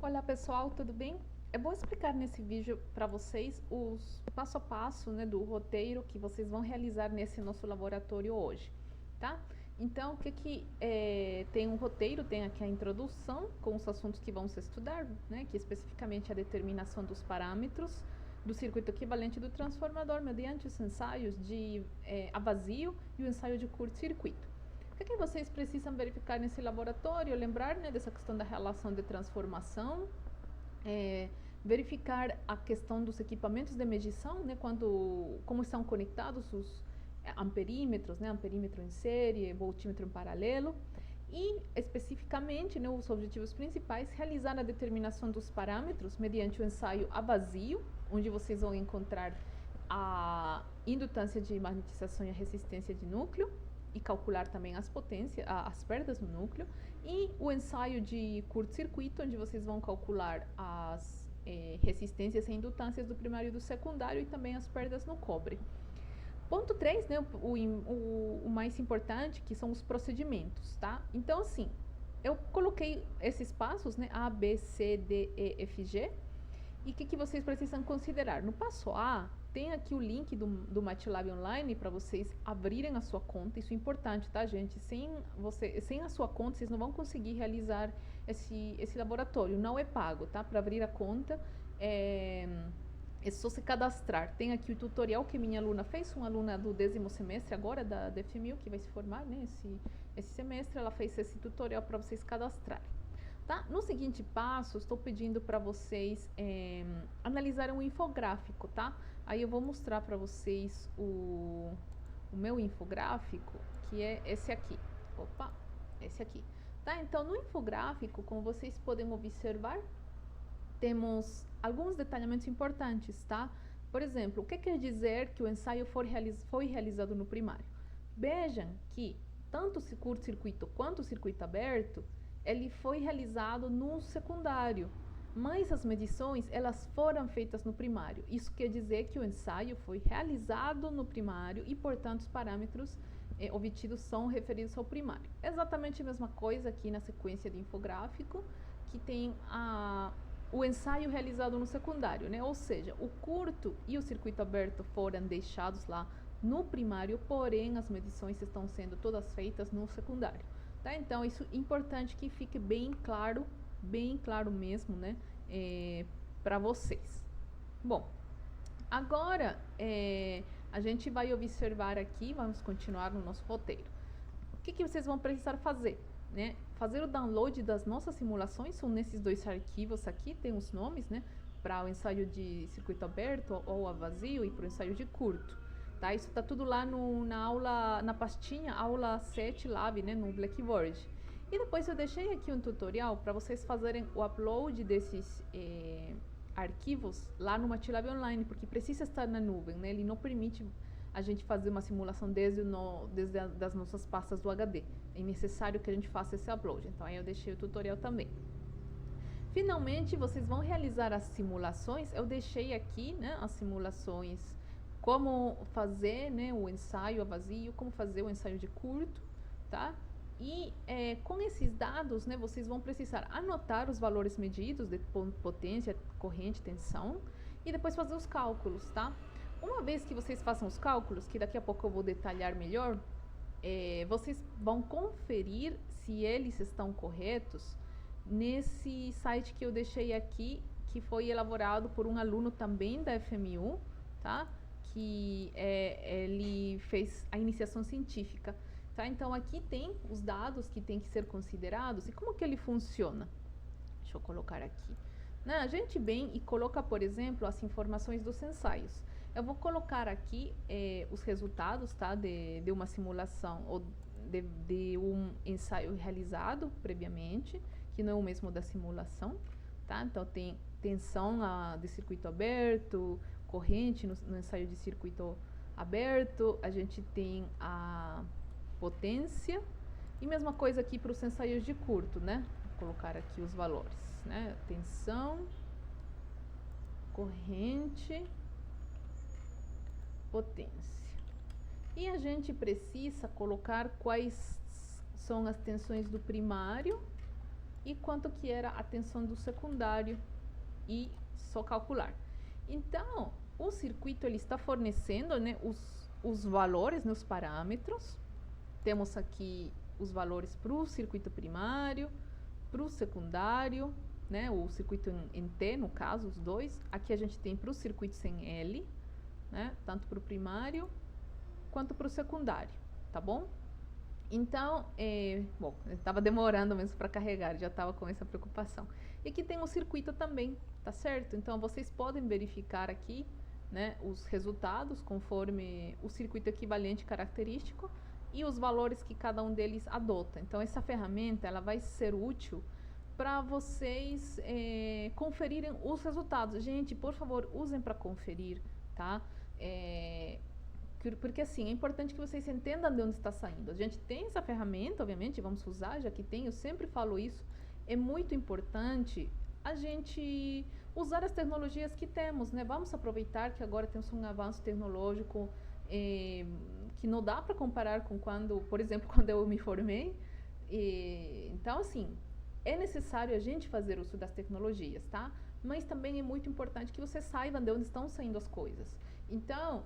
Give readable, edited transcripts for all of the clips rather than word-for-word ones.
Olá pessoal, tudo bem? Eu vou explicar nesse vídeo para vocês os passo a passo, né, do roteiro que vocês vão realizar nesse nosso laboratório hoje, tá? Então, tem um roteiro, tem aqui a introdução com os assuntos que vamos estudar, né, que especificamente a determinação dos parâmetros do circuito equivalente do transformador mediante os ensaios de a vazio e o ensaio de curto-circuito. O que vocês precisam verificar nesse laboratório? Lembrar, né, dessa questão da relação de transformação, verificar a questão dos equipamentos de medição, né, como estão conectados os amperímetros, né, amperímetro em série, voltímetro em paralelo, e especificamente, né, os objetivos principais, realizar a determinação dos parâmetros mediante o ensaio a vazio, onde vocês vão encontrar a indutância de magnetização e a resistência de núcleo, e calcular também as potências, as perdas no núcleo, e o ensaio de curto-circuito, onde vocês vão calcular as resistências e indutâncias do primário e do secundário e também as perdas no cobre. Ponto 3, né, o mais importante, que são os procedimentos, tá? Então, assim, eu coloquei esses passos, né, A, B, C, D, E, F, G, e o que vocês precisam considerar? No passo A, tem aqui o link do MATLAB Online para vocês abrirem a sua conta. Isso é importante, tá, gente? Sem a sua conta, vocês não vão conseguir realizar esse laboratório. Não é pago, tá? Para abrir a conta, é só se cadastrar. Tem aqui o tutorial que minha aluna fez, uma aluna do 10º semestre agora, da FMU, que vai se formar, né, esse semestre. Ela fez esse tutorial para vocês cadastrarem. Tá? No seguinte passo, estou pedindo para vocês analisarem um infográfico, tá? Aí eu vou mostrar para vocês o meu infográfico, que é esse aqui. Opa, esse aqui. Tá? Então, no infográfico, como vocês podem observar, temos alguns detalhamentos importantes, tá? Por exemplo, o que quer dizer que o ensaio foi realizado no primário? Vejam que tanto o curto-circuito quanto o circuito aberto ele foi realizado no secundário, mas as medições elas foram feitas no primário. Isso quer dizer que o ensaio foi realizado no primário e, portanto, os parâmetros obtidos são referidos ao primário. Exatamente a mesma coisa aqui na sequência de infográfico, que tem o ensaio realizado no secundário, né? Ou seja, o curto e o circuito aberto foram deixados lá no primário, porém as medições estão sendo todas feitas no secundário. Tá? Então, isso é importante que fique bem claro mesmo, né, para vocês. Bom, agora a gente vai observar aqui, vamos continuar no nosso roteiro. O que vocês vão precisar fazer? Né? Fazer o download das nossas simulações, são nesses dois arquivos aqui, tem os nomes, né, para o ensaio de circuito aberto ou a vazio e para o ensaio de curto. Tá? Isso está tudo lá na pastinha aula 7 Lab, né, no Blackboard. E depois eu deixei aqui um tutorial para vocês fazerem o upload desses arquivos lá no MATLAB Online, porque precisa estar na nuvem, né? Ele não permite a gente fazer uma simulação desde das nossas pastas do HD. É necessário que a gente faça esse upload. Então aí eu deixei o tutorial também. Finalmente, vocês vão realizar as simulações. Eu deixei aqui, né, as simulações, como fazer, né, o ensaio a vazio, como fazer o ensaio de curto, tá? E com esses dados, né, vocês vão precisar anotar os valores medidos de potência, corrente, tensão, e depois fazer os cálculos, tá? Uma vez que vocês façam os cálculos, que daqui a pouco eu vou detalhar melhor, vocês vão conferir se eles estão corretos nesse site que eu deixei aqui, que foi elaborado por um aluno também da FMU, tá? Que ele fez a iniciação científica, tá? Então aqui tem os dados que tem que ser considerados e como que ele funciona. Deixa eu colocar aqui. Né? A gente vem e coloca, por exemplo, as informações dos ensaios. Eu vou colocar aqui os resultados, tá? De uma simulação ou de um ensaio realizado previamente, que não é o mesmo da simulação, tá? Então tem tensão de circuito aberto, corrente no ensaio de circuito aberto, a gente tem a potência e mesma coisa aqui para os ensaios de curto, né? Vou colocar aqui os valores, né? Tensão, corrente, potência. E a gente precisa colocar quais são as tensões do primário e quanto que era a tensão do secundário e só calcular. Então, o circuito ele está fornecendo, né, os valores, né, os parâmetros. Temos aqui os valores para o circuito primário, para o secundário, né, o circuito em T, no caso, os dois. Aqui a gente tem para o circuito sem L, né, tanto para o primário quanto para o secundário, tá bom? Então, bom, estava demorando mesmo para carregar, já estava com essa preocupação. E aqui tem o circuito também, tá certo? Então, vocês podem verificar aqui, né, os resultados conforme o circuito equivalente característico e os valores que cada um deles adota. Então, essa ferramenta ela vai ser útil para vocês conferirem os resultados. Gente, por favor, usem para conferir, tá? Porque assim, é importante que vocês entendam de onde está saindo. A gente tem essa ferramenta, obviamente, vamos usar, já que tem, eu sempre falo isso. É muito importante a gente usar as tecnologias que temos, né? Vamos aproveitar que agora temos um avanço tecnológico que não dá para comparar com quando, por exemplo, quando eu me formei. Então, assim, é necessário a gente fazer uso das tecnologias, tá? Mas também é muito importante que vocês saibam de onde estão saindo as coisas. Então,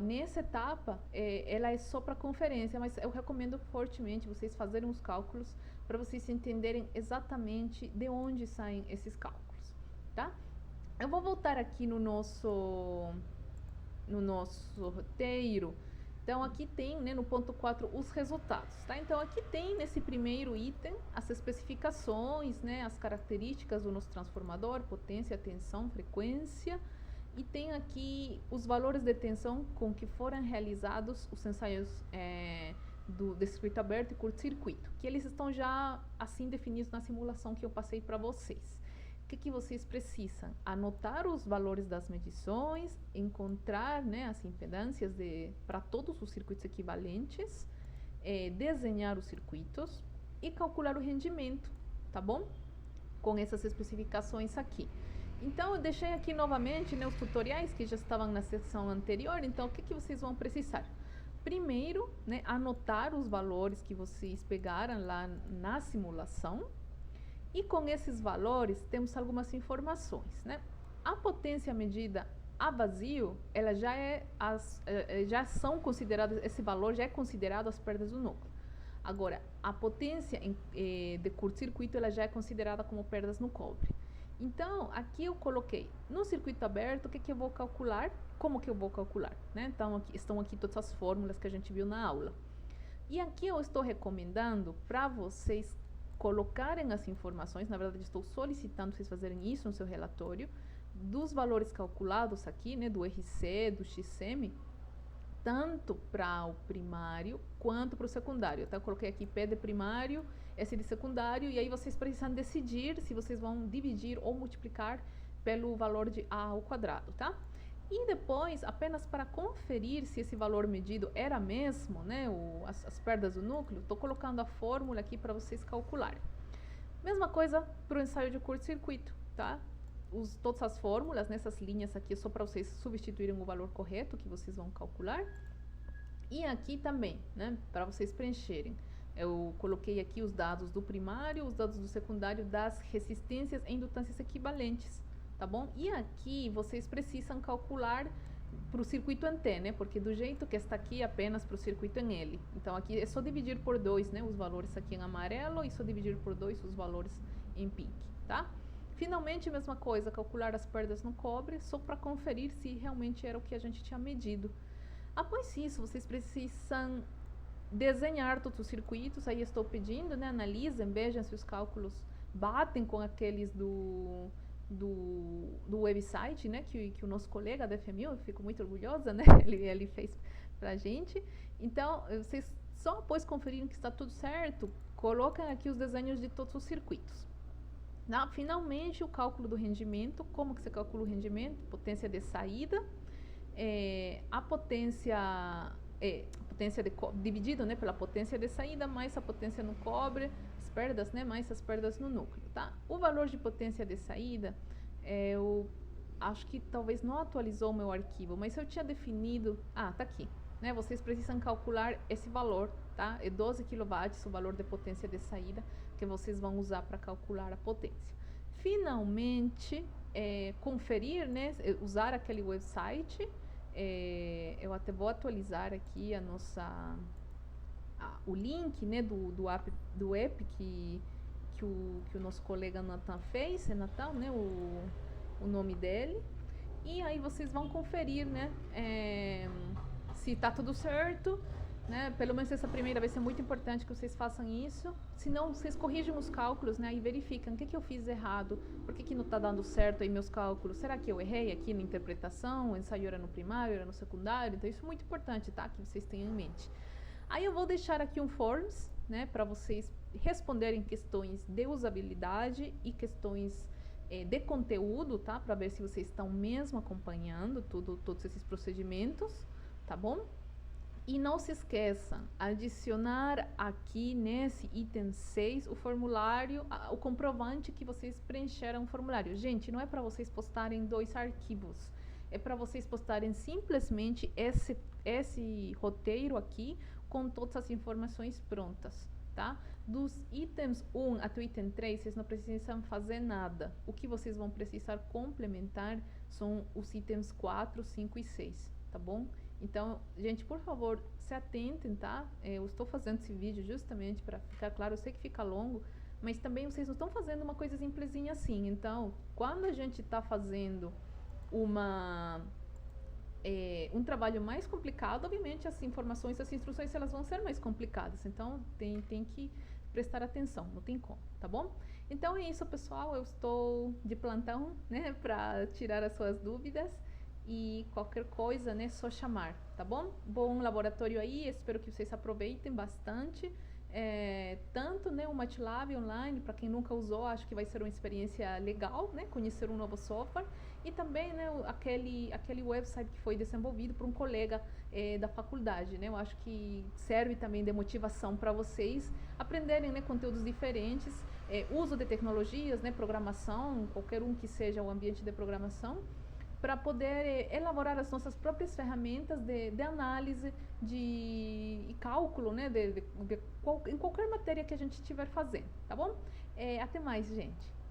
nessa etapa, ela é só para conferência, mas eu recomendo fortemente vocês fazerem os cálculos para vocês entenderem exatamente de onde saem esses cálculos, tá? Eu vou voltar aqui no nosso roteiro. Então, aqui tem, né, no ponto 4, os resultados, tá? Então, aqui tem, nesse primeiro item, as especificações, né, as características do nosso transformador, potência, tensão, frequência. E tem aqui os valores de tensão com que foram realizados os ensaios de circuito aberto e curto-circuito, que eles estão já assim definidos na simulação que eu passei para vocês. O que vocês precisam? Anotar os valores das medições, encontrar, né, as impedâncias para todos os circuitos equivalentes, desenhar os circuitos e calcular o rendimento, tá bom? Com essas especificações aqui. Então, eu deixei aqui novamente, né, os tutoriais que já estavam na seção anterior. Então, o que vocês vão precisar? Primeiro, né, anotar os valores que vocês pegaram lá na simulação. E com esses valores, temos algumas informações, né? A potência medida a vazio, ela já são consideradas, esse valor já é considerado as perdas do núcleo. Agora, a potência de curto-circuito, ela já é considerada como perdas no cobre. Então, aqui eu coloquei no circuito aberto, o que eu vou calcular, como que eu vou calcular, né? Então, estão aqui todas as fórmulas que a gente viu na aula. E aqui eu estou recomendando para vocês colocarem as informações, na verdade estou solicitando vocês fazerem isso no seu relatório, dos valores calculados aqui, né, do RC, do XM, tanto para o primário quanto para o secundário. Então, eu coloquei aqui P de primário, S de secundário, e aí vocês precisam decidir se vocês vão dividir ou multiplicar pelo valor de A ao quadrado, tá? E depois, apenas para conferir se esse valor medido era mesmo, né, as perdas do núcleo, estou colocando a fórmula aqui para vocês calcularem. Mesma coisa para o ensaio de curto-circuito, tá? Todas as fórmulas nessas linhas aqui, só para vocês substituírem o valor correto que vocês vão calcular. E aqui também, né, para vocês preencherem. Eu coloquei aqui os dados do primário, os dados do secundário, das resistências e indutâncias equivalentes, tá bom? E aqui vocês precisam calcular para o circuito em T, né? Porque do jeito que está aqui, apenas para o circuito em L. Então, aqui é só dividir por 2, né? Os valores aqui em amarelo e só dividir por 2 os valores em pink, tá? Finalmente, a mesma coisa, calcular as perdas no cobre, só para conferir se realmente era o que a gente tinha medido. Após isso, vocês precisam desenhar todos os circuitos. Aí estou pedindo, né? Analisem, vejam se os cálculos batem com aqueles do website, né, que o nosso colega da FMU, eu fico muito orgulhosa, né, ele fez pra gente. Então, vocês só após conferirem que está tudo certo, colocam aqui os desenhos de todos os circuitos. Finalmente, o cálculo do rendimento. Como que você calcula o rendimento? Potência de saída, a potência dividido, né, pela potência de saída, mais a potência no cobre, as perdas, né, mais as perdas no núcleo, tá? O valor de potência de saída, eu acho que talvez não atualizou o meu arquivo, mas eu tinha definido, tá aqui, né? Vocês precisam calcular esse valor, tá? É 12 kW o valor de potência de saída que vocês vão usar para calcular a potência. Finalmente, conferir, né, usar aquele website. Eu até vou atualizar aqui o link, né, do app que o nosso colega Nathan fez, é Nathan, né, o nome dele. E aí vocês vão conferir, né, se está tudo certo, né? Pelo menos essa primeira vez é muito importante que vocês façam isso. Se não, vocês corrigem os cálculos, né, e verificam o que eu fiz errado, por que não está dando certo aí meus cálculos. Será que eu errei aqui na interpretação? O ensaio era no primário, era no secundário? Então isso é muito importante, tá? Que vocês tenham em mente. Aí eu vou deixar aqui um forms, né, para vocês responderem questões de usabilidade e questões de conteúdo, tá? Para ver se vocês estão mesmo acompanhando todos esses procedimentos, tá bom? E não se esqueça, adicionar aqui nesse item 6 o formulário, o comprovante que vocês preencheram o formulário. Gente, não é para vocês postarem 2 arquivos, é para vocês postarem simplesmente esse roteiro aqui com todas as informações prontas, tá? Dos itens 1 até o item 3, vocês não precisam fazer nada. O que vocês vão precisar complementar são os itens 4, 5 e 6, tá bom? Então, gente, por favor, se atentem, tá? Eu estou fazendo esse vídeo justamente para ficar claro, eu sei que fica longo, mas também vocês não estão fazendo uma coisa simplesinha assim. Então, quando a gente está fazendo um trabalho mais complicado, obviamente as informações, as instruções, elas vão ser mais complicadas. Então, tem que prestar atenção, não tem como, tá bom? Então é isso, pessoal. Eu estou de plantão, né, para tirar as suas dúvidas. E qualquer coisa, né, só chamar, tá bom? Bom laboratório aí, espero que vocês aproveitem bastante. Tanto, né, o MATLAB online, para quem nunca usou, acho que vai ser uma experiência legal, né, conhecer um novo software. E também, né, aquele website que foi desenvolvido por um colega da faculdade, né? Eu acho que serve também de motivação para vocês aprenderem, né, conteúdos diferentes, uso de tecnologias, né, programação, qualquer um que seja o ambiente de programação, para poder elaborar as nossas próprias ferramentas de análise e cálculo, né, em qualquer matéria que a gente estiver fazendo, tá bom? Até mais, gente.